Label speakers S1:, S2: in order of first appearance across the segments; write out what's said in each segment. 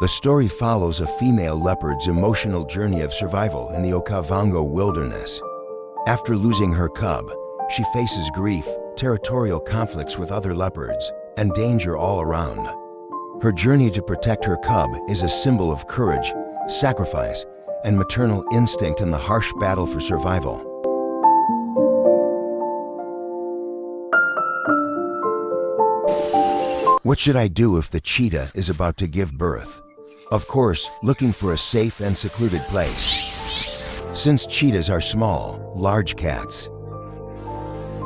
S1: The story follows a female leopard's emotional journey of survival in the Okavango wilderness. After losing her cub, she faces grief, territorial conflicts with other leopards, and danger all around. Her journey to protect her cub is a symbol of courage, sacrifice, and maternal instinct in the harsh battle for survival. What should I do if the cheetah is about to give birth? Of course, looking for a safe and secluded place. Since cheetahs are small, large cats.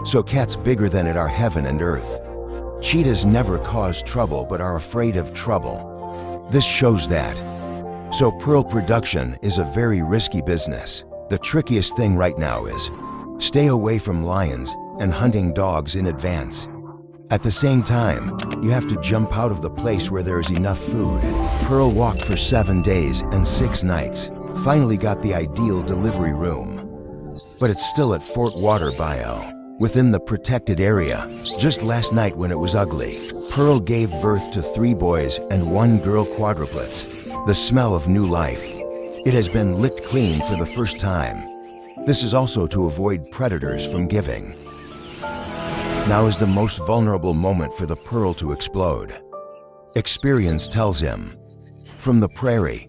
S1: So cats bigger than it are heaven and earth. Cheetahs never cause trouble but are afraid of trouble. This shows that. So pearl production is a very risky business. The trickiest thing right now is stay away from lions and hunting dogs in advance. At the same time, you have to jump out of the place where there is enough food. Pearl walked for 7 days and 6 nights, finally got the ideal delivery room. But it's still at Fort Water Bio, within the protected area. Just last night when it was ugly, Pearl gave birth to 3 boys and 1 girl quadruplets. The smell of new life. It has been licked clean for the first time. This is also to avoid predators from giving. Now is the most vulnerable moment for the pearl to explode. Experience tells him, from the prairie,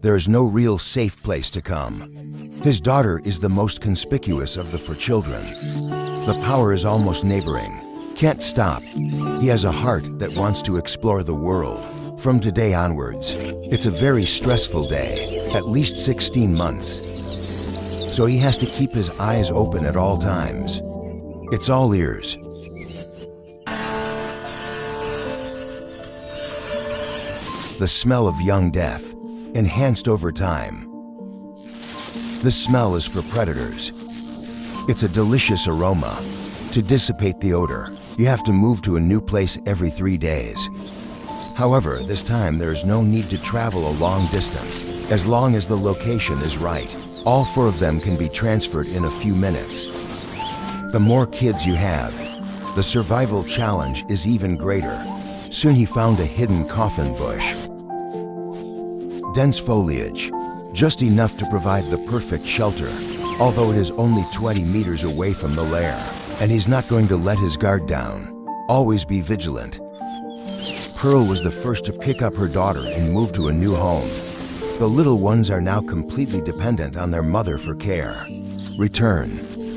S1: there is no real safe place to come. His daughter is the most conspicuous of the 4 children. The power is almost neighboring. Can't stop. He has a heart that wants to explore the world. From today onwards, it's a very stressful day, at least 16 months. So he has to keep his eyes open at all times. It's all ears. The smell of young death, enhanced over time. This smell is for predators. It's a delicious aroma. To dissipate the odor, you have to move to a new place every 3 days. However, this time there is no need to travel a long distance. As long as the location is right, all 4 of them can be transferred in a few minutes. The more kids you have, the survival challenge is even greater. Soon he found a hidden coffin bush. Dense foliage, just enough to provide the perfect shelter, although it is only 20 meters away from the lair. And he's not going to let his guard down. Always be vigilant. Pearl was the first to pick up her daughter and move to a new home. The little ones are now completely dependent on their mother for care. Return.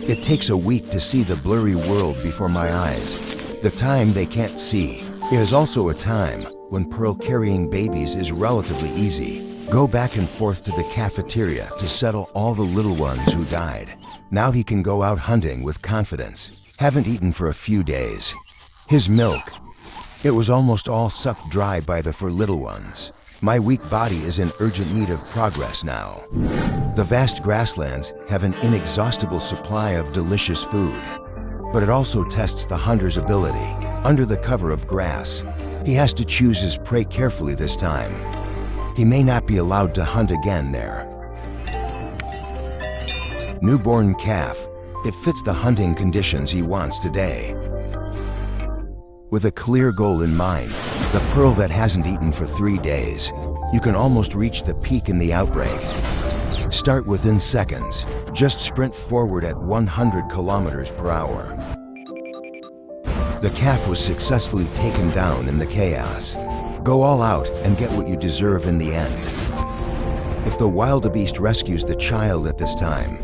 S1: It takes a week to see the blurry world before my eyes. The time they can't see. It is also a time when Pearl carrying babies is relatively easy. Go back and forth to the cafeteria to settle all the little ones who died. Now he can go out hunting with confidence. Haven't eaten for a few days. His milk. It was almost all sucked dry by the 4 little ones. My weak body is in urgent need of progress now. The vast grasslands have an inexhaustible supply of delicious food. But it also tests the hunter's ability. Under the cover of grass, he has to choose his prey carefully this time. He may not be allowed to hunt again there. Newborn calf. It fits the hunting conditions he wants today. With a clear goal in mind, the pearl that hasn't eaten for 3 days, you can almost reach the peak in the outbreak. Start within seconds. Just sprint forward at 100 kilometers per hour. The calf was successfully taken down in the chaos. Go all out and get what you deserve in the end. If the wildebeest rescues the child at this time,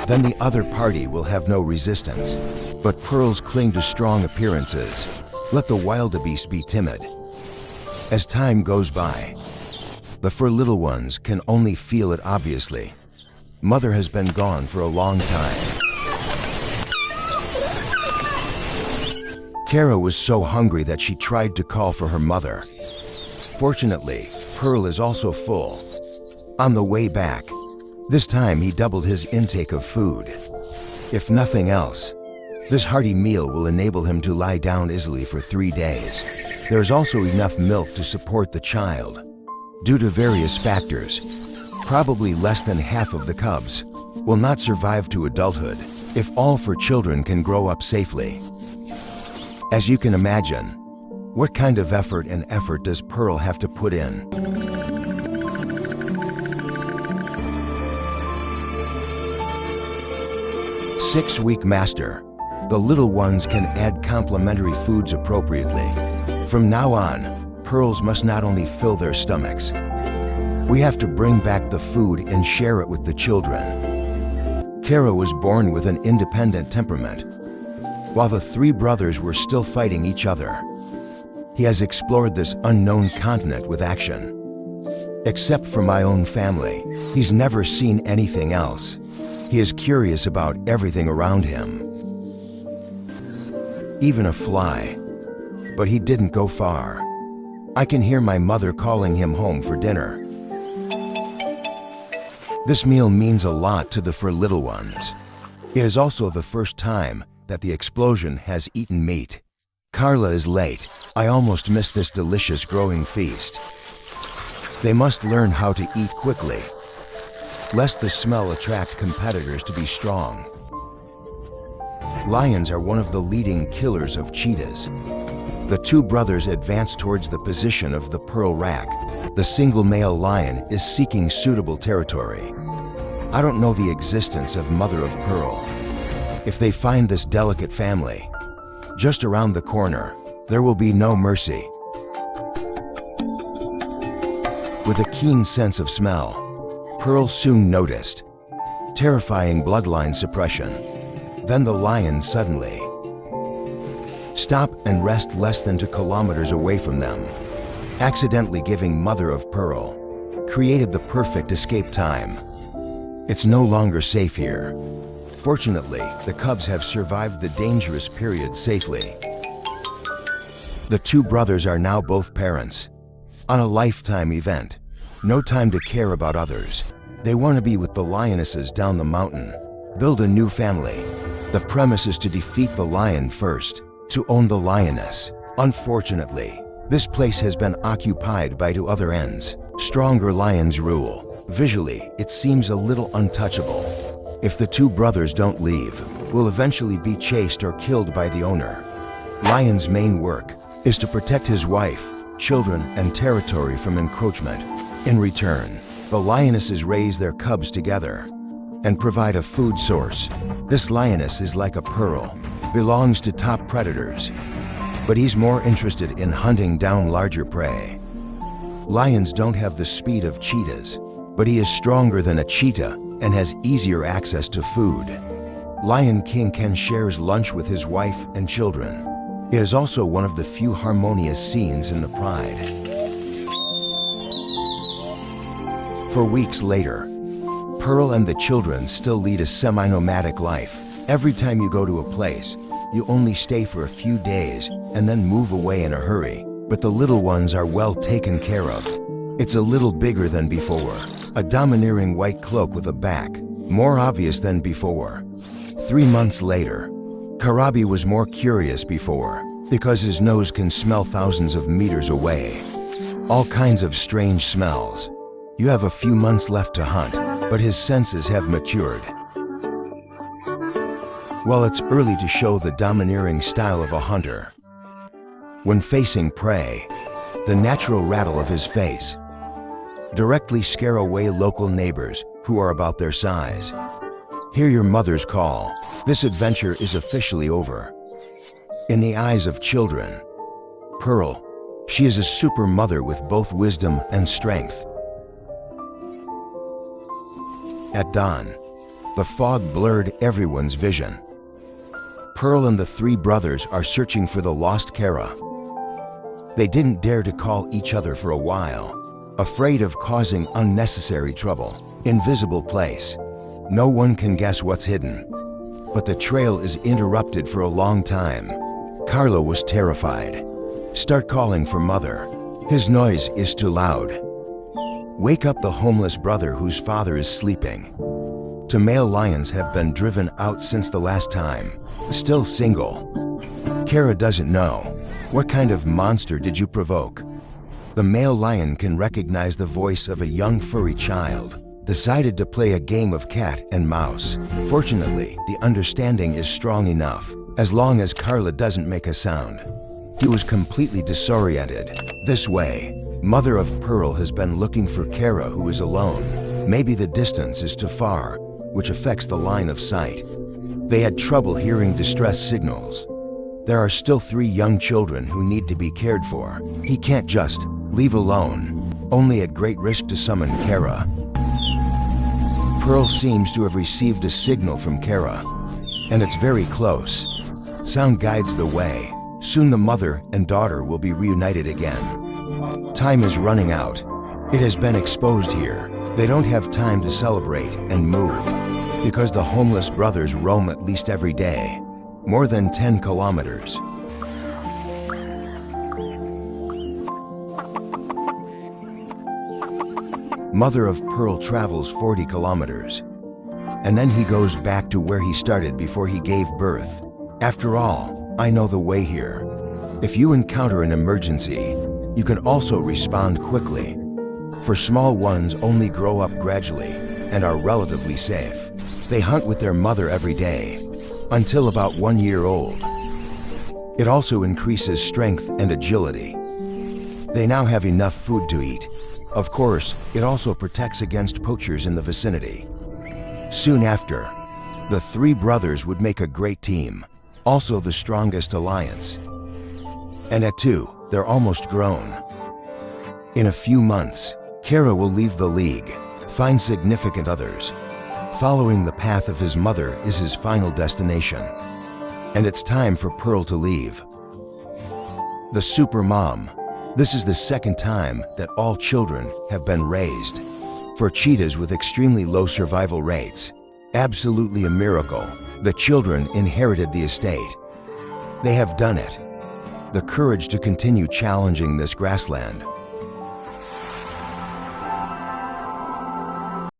S1: then the other party will have no resistance. But pearls cling to strong appearances. Let the wildebeest be timid. As time goes by, the 4 little ones can only feel it obviously. Mother has been gone for a long time. Kara was so hungry that she tried to call for her mother. Fortunately, Pearl is also full. On the way back, this time he doubled his intake of food. If nothing else, this hearty meal will enable him to lie down easily for 3 days. There is also enough milk to support the child. Due to various factors, probably less than half of the cubs will not survive to adulthood if all 4 children can grow up safely. As you can imagine, what kind of effort does Pearl have to put in? 6-week master. The little ones can add complementary foods appropriately. From now on, Pearls must not only fill their stomachs. We have to bring back the food and share it with the children. Kara was born with an independent temperament. While the 3 brothers were still fighting each other, he has explored this unknown continent with action. Except for my own family, he's never seen anything else. He is curious about everything around him, even a fly. But he didn't go far. I can hear my mother calling him home for dinner. This meal means a lot to the 4 little ones. It is also the first time that the explosion has eaten meat. Carla is late. I almost missed this delicious growing feast. They must learn how to eat quickly, lest the smell attract competitors to be strong. Lions are one of the leading killers of cheetahs. The 2 brothers advance towards the position of the pearl rack. The single male lion is seeking suitable territory. I don't know the existence of mother of pearl. If they find this delicate family, just around the corner, there will be no mercy. With a keen sense of smell, Pearl soon noticed terrifying bloodline suppression. Then the lion suddenly stopped and rest less than 2 kilometers away from them, accidentally giving mother of pearl, created the perfect escape time. It's no longer safe here. Fortunately, the cubs have survived the dangerous period safely. The 2 brothers are now both parents. On a lifetime event, no time to care about others. They want to be with the lionesses down the mountain, build a new family. The premise is to defeat the lion first, to own the lioness. Unfortunately, this place has been occupied by 2 other ends. Stronger lions rule. Visually, it seems a little untouchable. If the 2 brothers don't leave, we'll eventually be chased or killed by the owner. Lion's main work is to protect his wife, children, and territory from encroachment. In return, the lionesses raise their cubs together and provide a food source. This lioness is like a pearl, belongs to top predators, but he's more interested in hunting down larger prey. Lions don't have the speed of cheetahs, but he is stronger than a cheetah and has easier access to food. Lion King Ken shares lunch with his wife and children. It is also one of the few harmonious scenes in the pride. For weeks later, Pearl and the children still lead a semi-nomadic life. Every time you go to a place, you only stay for a few days and then move away in a hurry. But the little ones are well taken care of. It's a little bigger than before. A domineering white cloak with a back, more obvious than before. 3 months later, Karabi was more curious before, because his nose can smell thousands of meters away. All kinds of strange smells. You have a few months left to hunt, but his senses have matured. While it's early to show the domineering style of a hunter, when facing prey, the natural rattle of his face directly scare away local neighbors who are about their size. Hear your mother's call. This adventure is officially over. In the eyes of children, Pearl, she is a super mother with both wisdom and strength. At dawn, the fog blurred everyone's vision. Pearl and the 3 brothers are searching for the lost Kara. They didn't dare to call each other for a while, afraid of causing unnecessary trouble. Invisible place. No one can guess what's hidden. But the trail is interrupted for a long time. Carla was terrified. Start calling for mother. His noise is too loud. Wake up the homeless brother whose father is sleeping. 2 male lions have been driven out since the last time. Still single. Kara doesn't know. What kind of monster did you provoke? The male lion can recognize the voice of a young furry child. Decided to play a game of cat and mouse. Fortunately, the understanding is strong enough, as long as Carla doesn't make a sound. He was completely disoriented. This way, mother of pearl has been looking for Kara, who is alone. Maybe the distance is too far, which affects the line of sight. They had trouble hearing distress signals. There are still 3 young children who need to be cared for. He can't just leave alone, only at great risk to summon Kara. Pearl seems to have received a signal from Kara, and it's very close. Sound guides the way. Soon the mother and daughter will be reunited again. Time is running out. It has been exposed here. They don't have time to celebrate and move, because the homeless brothers roam at least every day, more than 10 kilometers. Mother of Pearl travels 40 kilometers, and then he goes back to where he started before he gave birth. After all, I know the way here. If you encounter an emergency, you can also respond quickly. For small ones only grow up gradually and are relatively safe. They hunt with their mother every day, until about 1 year old. It also increases strength and agility. They now have enough food to eat. Of course, it also protects against poachers in the vicinity. Soon after, the 3 brothers would make a great team, also the strongest alliance. And at 2, they're almost grown. In a few months, Kara will leave the league, find significant others. Following the path of his mother is his final destination. And it's time for Pearl to leave. The super mom. This is the 2nd time that all children have been raised. For cheetahs with extremely low survival rates, absolutely a miracle, the children inherited the estate. They have done it. The courage to continue challenging this grassland.